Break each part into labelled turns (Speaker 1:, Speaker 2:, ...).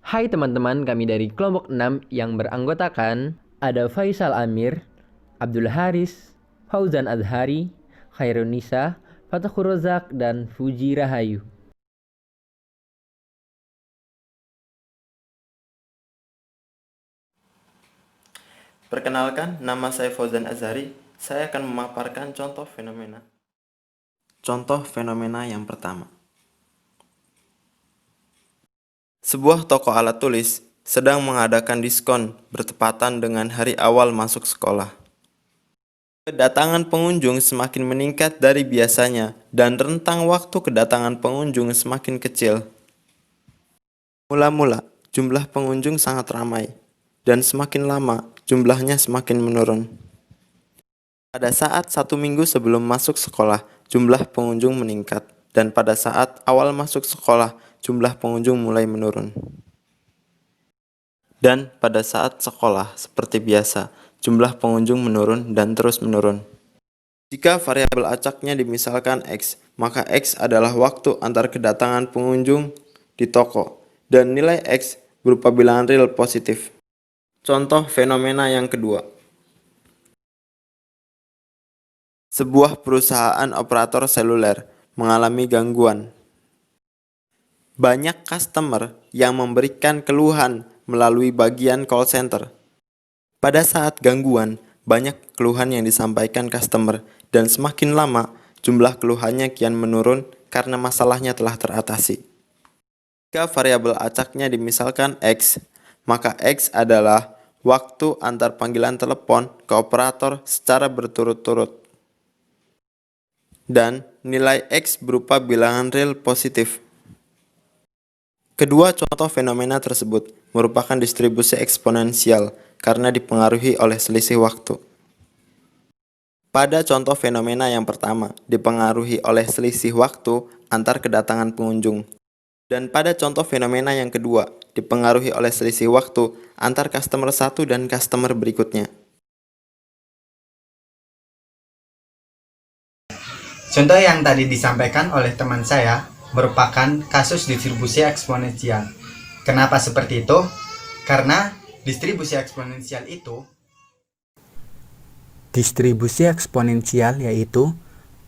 Speaker 1: Hai teman-teman, kami dari kelompok 6 yang beranggotakan ada Faisal Amir, Abdul Haris, Fauzan Azhari, Khairunisa, Fatahur Rozak, dan Fuji Rahayu.
Speaker 2: Perkenalkan, nama saya Fauzan Azhari. Saya akan memaparkan contoh fenomena. Contoh fenomena yang pertama. Sebuah toko alat tulis sedang mengadakan diskon bertepatan dengan hari awal masuk sekolah. Kedatangan pengunjung semakin meningkat dari biasanya dan rentang waktu kedatangan pengunjung semakin kecil. Mula-mula, jumlah pengunjung sangat ramai dan semakin lama jumlahnya semakin menurun. Pada saat 1 minggu sebelum masuk sekolah, jumlah pengunjung meningkat, dan pada saat awal masuk sekolah, jumlah pengunjung mulai menurun. Dan pada saat sekolah, seperti biasa, jumlah pengunjung menurun dan terus menurun. Jika variabel acaknya dimisalkan X, maka X adalah waktu antar kedatangan pengunjung di toko, dan nilai X berupa bilangan real positif. Contoh fenomena yang kedua. Sebuah perusahaan operator seluler mengalami gangguan. Banyak customer yang memberikan keluhan melalui bagian call center. Pada saat gangguan, banyak keluhan yang disampaikan customer dan semakin lama jumlah keluhannya kian menurun karena masalahnya telah teratasi. Jika variabel acaknya dimisalkan X, maka X adalah waktu antar panggilan telepon ke operator secara berturut-turut. Dan nilai X berupa bilangan real positif. Kedua contoh fenomena tersebut merupakan distribusi eksponensial karena dipengaruhi oleh selisih waktu. Pada contoh fenomena yang pertama, dipengaruhi oleh selisih waktu antar kedatangan pengunjung. Dan pada contoh fenomena yang kedua, dipengaruhi oleh selisih waktu antar customer 1 dan customer berikutnya.
Speaker 3: Contoh yang tadi disampaikan oleh teman saya merupakan kasus distribusi eksponensial. Kenapa seperti itu? Karena distribusi eksponensial yaitu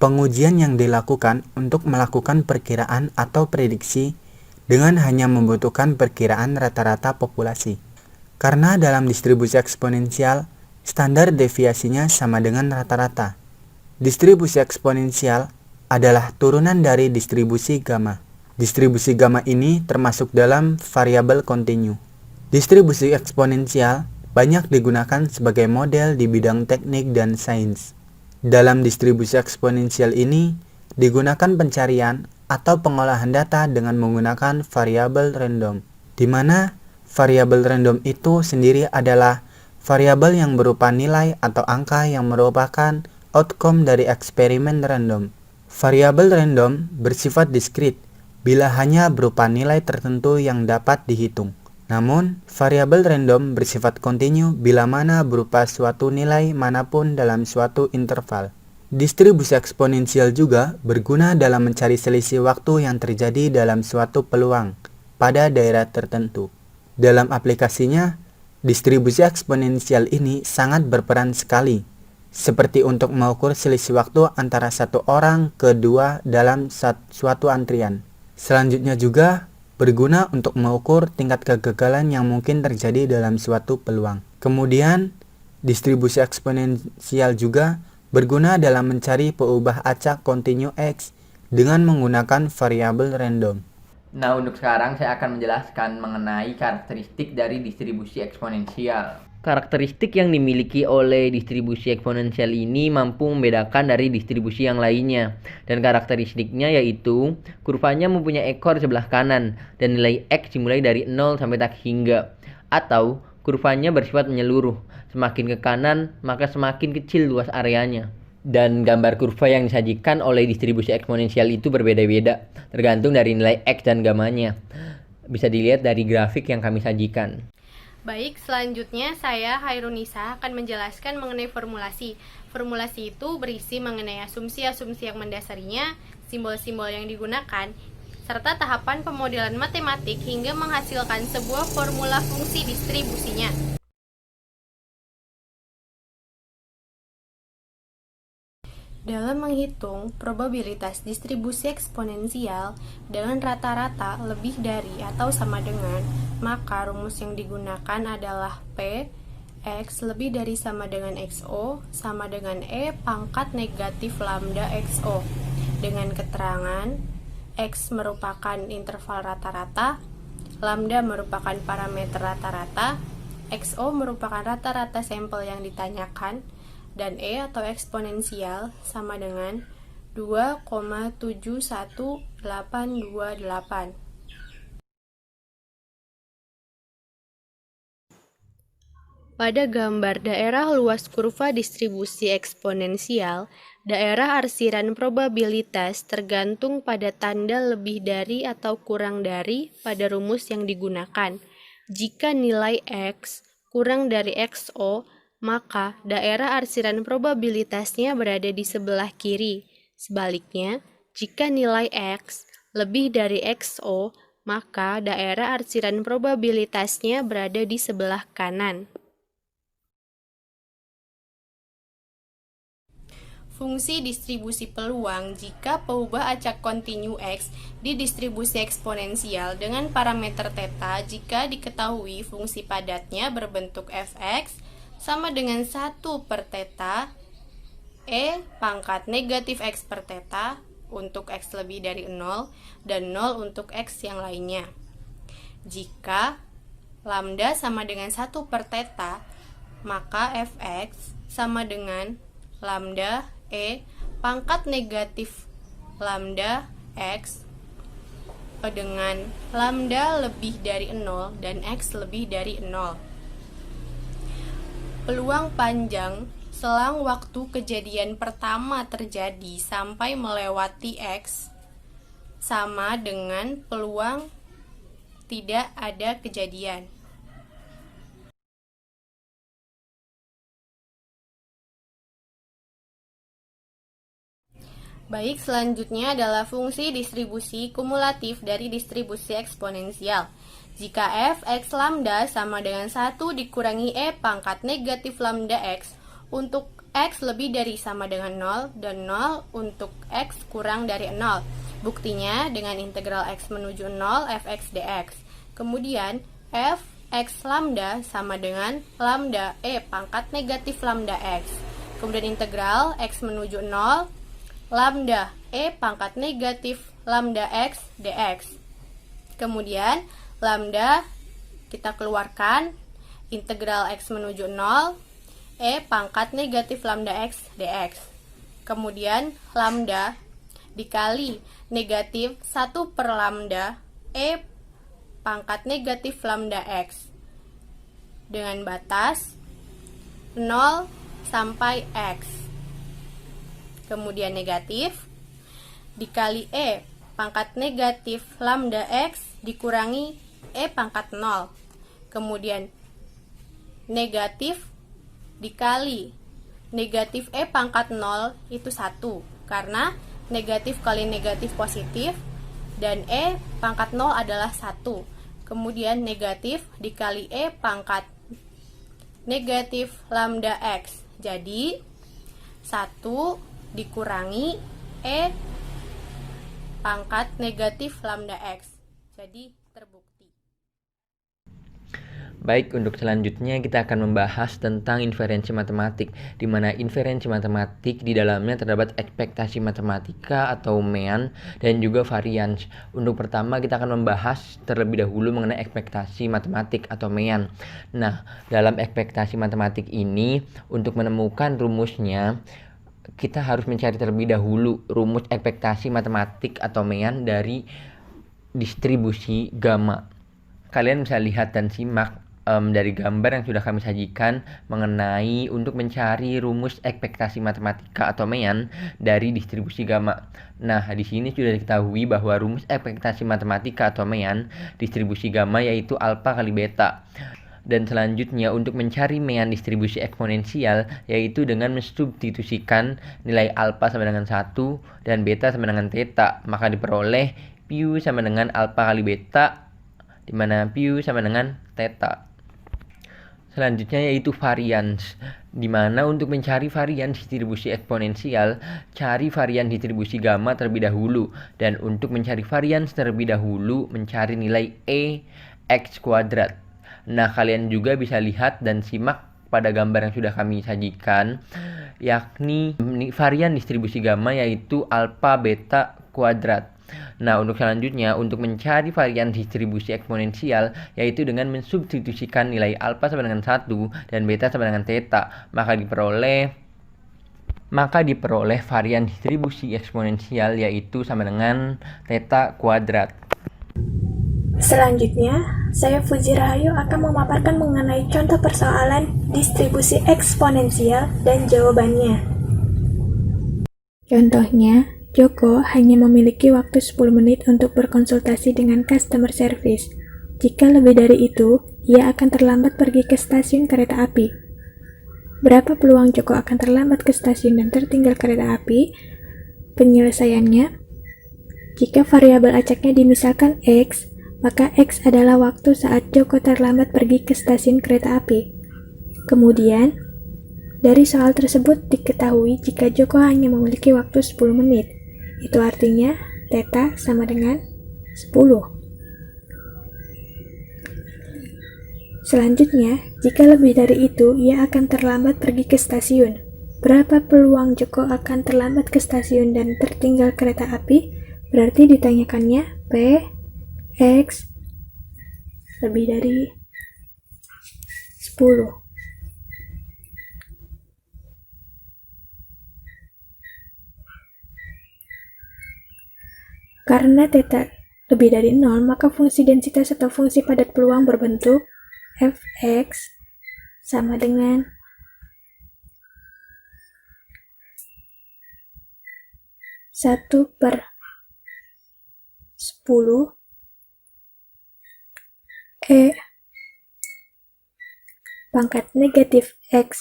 Speaker 3: pengujian yang dilakukan untuk melakukan perkiraan atau prediksi dengan hanya membutuhkan perkiraan rata-rata populasi. Karena dalam distribusi eksponensial, standar deviasinya sama dengan rata-rata. Distribusi eksponensial adalah turunan dari distribusi gamma. Distribusi gamma ini termasuk dalam variabel kontinu. Distribusi eksponensial banyak digunakan sebagai model di bidang teknik dan sains. Dalam distribusi eksponensial ini digunakan pencarian atau pengolahan data dengan menggunakan variabel random, di mana variabel random itu sendiri adalah variabel yang berupa nilai atau angka yang merupakan outcome dari eksperimen random. Variabel random bersifat diskrit bila hanya berupa nilai tertentu yang dapat dihitung. Namun, variabel random bersifat kontinu bila mana berupa suatu nilai manapun dalam suatu interval. Distribusi eksponensial juga berguna dalam mencari selisih waktu yang terjadi dalam suatu peluang pada daerah tertentu. Dalam aplikasinya, distribusi eksponensial ini sangat berperan sekali, seperti untuk mengukur selisih waktu antara satu orang ke dua dalam suatu antrian. Selanjutnya juga berguna untuk mengukur tingkat kegagalan yang mungkin terjadi dalam suatu peluang. Kemudian, distribusi eksponensial juga berguna dalam mencari peubah acak kontinu X dengan menggunakan variabel random.
Speaker 1: Nah, untuk sekarang saya akan menjelaskan mengenai karakteristik dari distribusi eksponensial. Karakteristik yang dimiliki oleh distribusi eksponensial ini mampu membedakan dari distribusi yang lainnya. Dan karakteristiknya yaitu kurvanya mempunyai ekor sebelah kanan dan nilai X dimulai dari 0 sampai tak hingga. Atau kurvanya bersifat menyeluruh. Semakin ke kanan maka semakin kecil luas areanya. Dan gambar kurva yang disajikan oleh distribusi eksponensial itu berbeda-beda, tergantung dari nilai X dan gamanya. Bisa dilihat dari grafik yang kami sajikan.
Speaker 4: Baik, selanjutnya saya Hairunisa akan menjelaskan mengenai formulasi. Formulasi itu berisi mengenai asumsi-asumsi yang mendasarinya, simbol-simbol yang digunakan, serta tahapan pemodelan matematik hingga menghasilkan sebuah formula fungsi distribusinya. Dalam menghitung probabilitas distribusi eksponensial dengan rata-rata lebih dari atau sama dengan, maka rumus yang digunakan adalah P X lebih dari sama dengan XO sama dengan E pangkat negatif lambda XO, dengan keterangan X merupakan interval rata-rata, lambda merupakan parameter rata-rata, XO merupakan rata-rata sampel yang ditanyakan, dan E atau eksponensial sama dengan 2,71828. Pada gambar daerah luas kurva distribusi eksponensial, daerah arsiran probabilitas tergantung pada tanda lebih dari atau kurang dari pada rumus yang digunakan. Jika nilai X kurang dari XO, maka daerah arsiran probabilitasnya berada di sebelah kiri. Sebaliknya, jika nilai X lebih dari XO, maka daerah arsiran probabilitasnya berada di sebelah kanan. Fungsi distribusi peluang jika peubah acak kontinu X di distribusi eksponensial dengan parameter θ jika diketahui fungsi padatnya berbentuk fx sama dengan 1 per θ E pangkat negatif x per θ untuk x lebih dari 0 dan 0 untuk x yang lainnya. Jika lambda sama dengan 1 per θ, maka fx sama dengan lambda E pangkat negatif lambda x dengan lambda lebih dari 0 dan x lebih dari 0. Peluang panjang selang waktu kejadian pertama terjadi sampai melewati x sama dengan peluang tidak ada kejadian. Baik, selanjutnya adalah fungsi distribusi kumulatif dari distribusi eksponensial. Jika f(x) lambda sama dengan 1 dikurangi e pangkat negatif lambda x untuk x lebih dari sama dengan 0 dan 0 untuk x kurang dari 0. Buktinya dengan integral x menuju 0 fx dx. Kemudian f(x) lambda sama dengan lambda e pangkat negatif lambda x. Kemudian integral x menuju 0 lambda e pangkat negatif lambda x dx. Kemudian lambda kita keluarkan, integral x menuju 0 e pangkat negatif lambda x dx. Kemudian lambda dikali negatif 1 per lambda e pangkat negatif lambda x dengan batas 0 sampai x. Kemudian negatif dikali e pangkat negatif lambda x dikurangi e pangkat 0. Kemudian negatif dikali negatif e pangkat 0 itu 1, karena negatif kali negatif positif dan e pangkat 0 adalah 1. Kemudian negatif dikali e pangkat negatif lambda x. Jadi 1 dikurangi e pangkat negatif lambda x. Jadi terbukti.
Speaker 1: Baik, untuk selanjutnya kita akan membahas tentang inferensi matematik, di mana inferensi matematik di dalamnya terdapat ekspektasi matematika atau mean dan juga varians. Untuk pertama kita akan membahas terlebih dahulu mengenai ekspektasi matematik atau mean. Nah, dalam ekspektasi matematik ini untuk menemukan rumusnya kita harus mencari terlebih dahulu rumus ekspektasi matematik atau mean dari distribusi gamma. Kalian bisa lihat dan simak dari gambar yang sudah kami sajikan mengenai untuk mencari rumus ekspektasi matematika atau mean dari distribusi gamma. Nah, di sini sudah diketahui bahwa rumus ekspektasi matematika atau mean distribusi gamma yaitu alfa kali beta. Dan selanjutnya untuk mencari mean distribusi eksponensial yaitu dengan mensubstitusikan nilai alfa sama dengan 1 dan beta sama dengan theta, maka diperoleh Pi sama dengan alfa kali beta, di mana Pi sama dengan theta. Selanjutnya yaitu varians, di mana untuk mencari varian distribusi eksponensial, cari varian distribusi gamma terlebih dahulu. Dan untuk mencari varians terlebih dahulu, mencari nilai E X kuadrat. Nah, kalian juga bisa lihat dan simak pada gambar yang sudah kami sajikan, yakni varian distribusi gamma yaitu alfa beta kuadrat. Nah, untuk selanjutnya, untuk mencari varian distribusi eksponensial, yaitu dengan mensubstitusikan nilai alfa sama dengan 1 dan beta sama dengan theta, maka diperoleh varian distribusi eksponensial yaitu sama dengan theta kuadrat.
Speaker 5: Selanjutnya, saya Fuji Rahayu akan memaparkan mengenai contoh persoalan distribusi eksponensial dan jawabannya. Contohnya, Joko hanya memiliki waktu 10 menit untuk berkonsultasi dengan customer service. Jika lebih dari itu, ia akan terlambat pergi ke stasiun kereta api. Berapa peluang Joko akan terlambat ke stasiun dan tertinggal kereta api? Penyelesaiannya, jika variabel acaknya dimisalkan X, maka X adalah waktu saat Joko terlambat pergi ke stasiun kereta api. Kemudian, dari soal tersebut diketahui jika Joko hanya memiliki waktu 10 menit. Itu artinya theta sama dengan 10. Selanjutnya, jika lebih dari itu, ia akan terlambat pergi ke stasiun. Berapa peluang Joko akan terlambat ke stasiun dan tertinggal kereta api? Berarti ditanyakannya P, X, lebih dari 10. Karena theta lebih dari 0, maka fungsi densitas atau fungsi padat peluang berbentuk fx sama dengan 1/10 E pangkat negatif X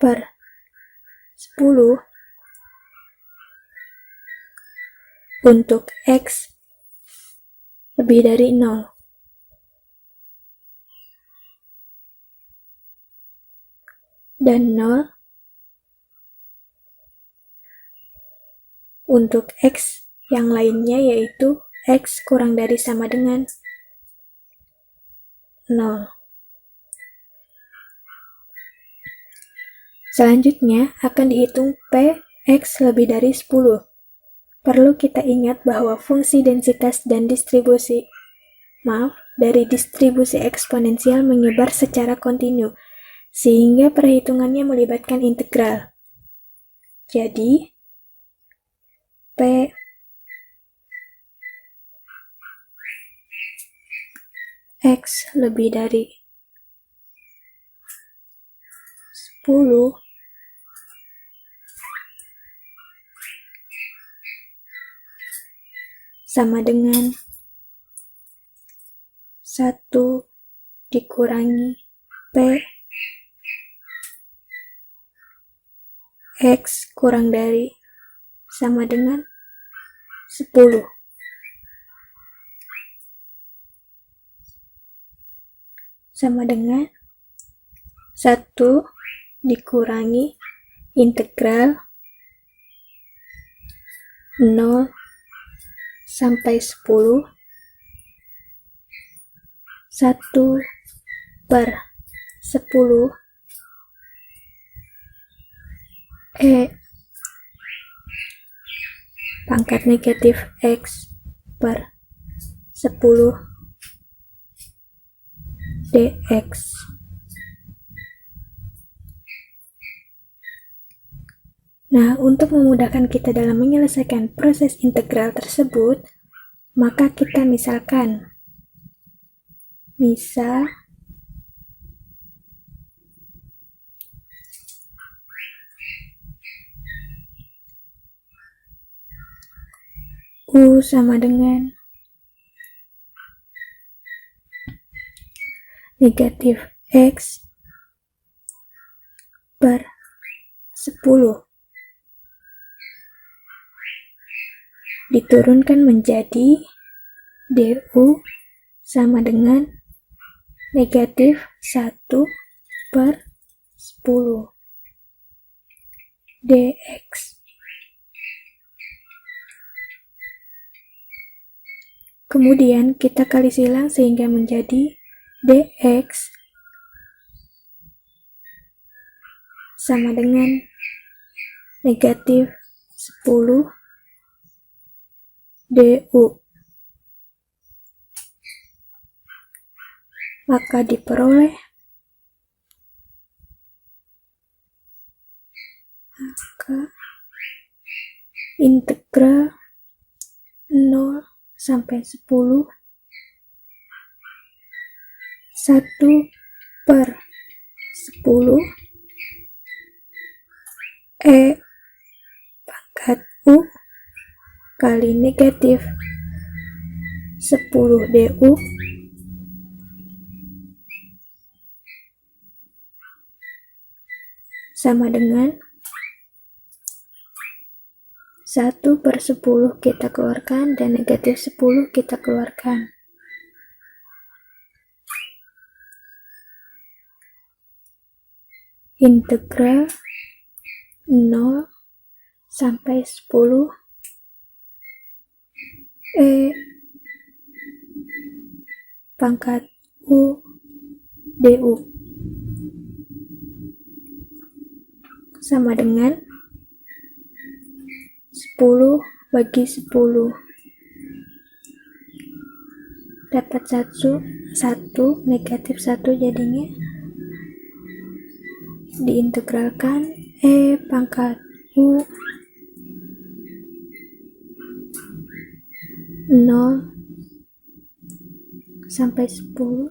Speaker 5: per 10 untuk X lebih dari 0. Dan 0 untuk X yang lainnya, yaitu X kurang dari sama dengan 0. Selanjutnya akan dihitung P X lebih dari 10. Perlu kita ingat bahwa fungsi densitas dan dari distribusi eksponensial menyebar secara kontinu, sehingga perhitungannya melibatkan integral. Jadi, P X lebih dari 10 sama dengan 1 dikurangi P X kurang dari sama dengan 10. Sama dengan 1 dikurangi integral 0 sampai 10 1/10 E pangkat negatif X per 10 dx. Nah, untuk memudahkan kita dalam menyelesaikan proses integral tersebut, maka kita misalkan. Misal, U sama dengan negatif X per 10. diturunkan menjadi DU sama dengan negatif 1/10 dx. Kemudian kita kali silang sehingga menjadi dx sama dengan negatif 10 du. Maka diperoleh integral 0 sampai 10 1/10 pangkat U kali negatif 10 du sama dengan 1/10 kita keluarkan dan negatif 10 kita keluarkan. Integral 0 sampai 10 pangkat U du sama dengan 10/10 dapat 1 negatif 1 jadinya diintegralkan pangkat U 0 sampai 10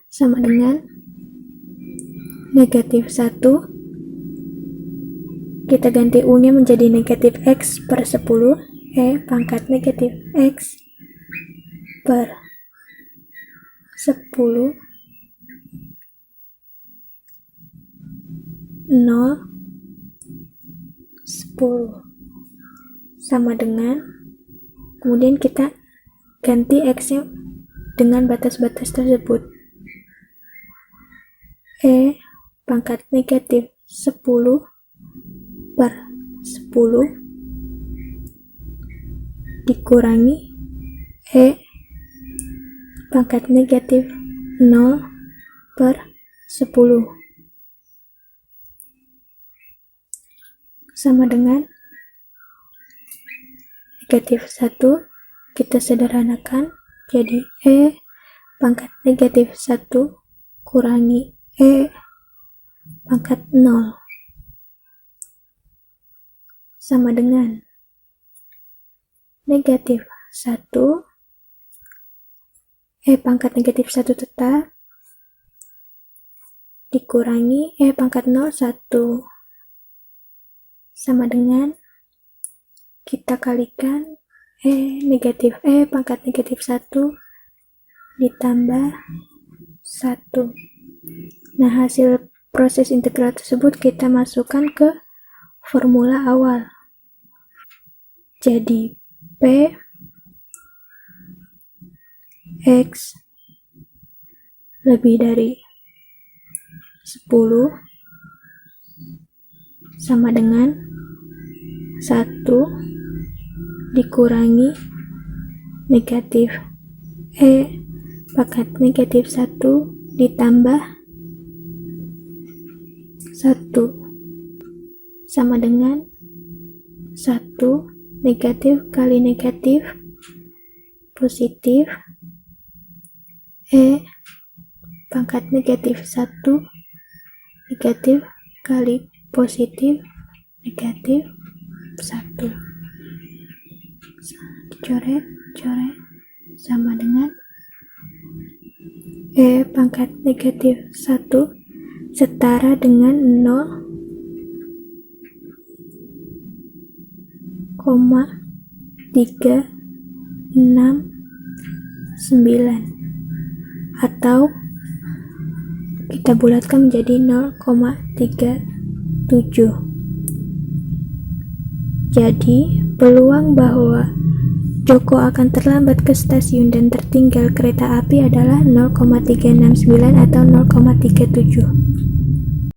Speaker 5: sama dengan negatif 1. Kita ganti U nya menjadi negatif X per 10 pangkat negatif X per 10 0 10 sama dengan, kemudian kita ganti X nya dengan batas-batas tersebut pangkat negatif 10 per 10 dikurangi pangkat negatif 0 per 10 sama dengan negatif 1 kita sederhanakan jadi pangkat negatif 1 kurangi pangkat 0 sama dengan negatif 1 pangkat negatif 1 tetap dikurangi pangkat 0 1 sama dengan kita kalikan negatif pangkat negatif 1 ditambah 1. Nah, hasil proses integral tersebut kita masukkan ke formula awal. Jadi P X lebih dari 10 sama dengan 1 dikurangi negatif pangkat negatif 1 ditambah 1 sama dengan 1 negatif kali negatif positif pangkat negatif 1 negatif kali positif negatif 1 coret sama dengan pangkat negatif 1 setara dengan 0,369 atau kita bulatkan menjadi 0,37. Jadi, peluang bahwa Joko akan terlambat ke stasiun dan tertinggal kereta api adalah 0,369 atau 0,37.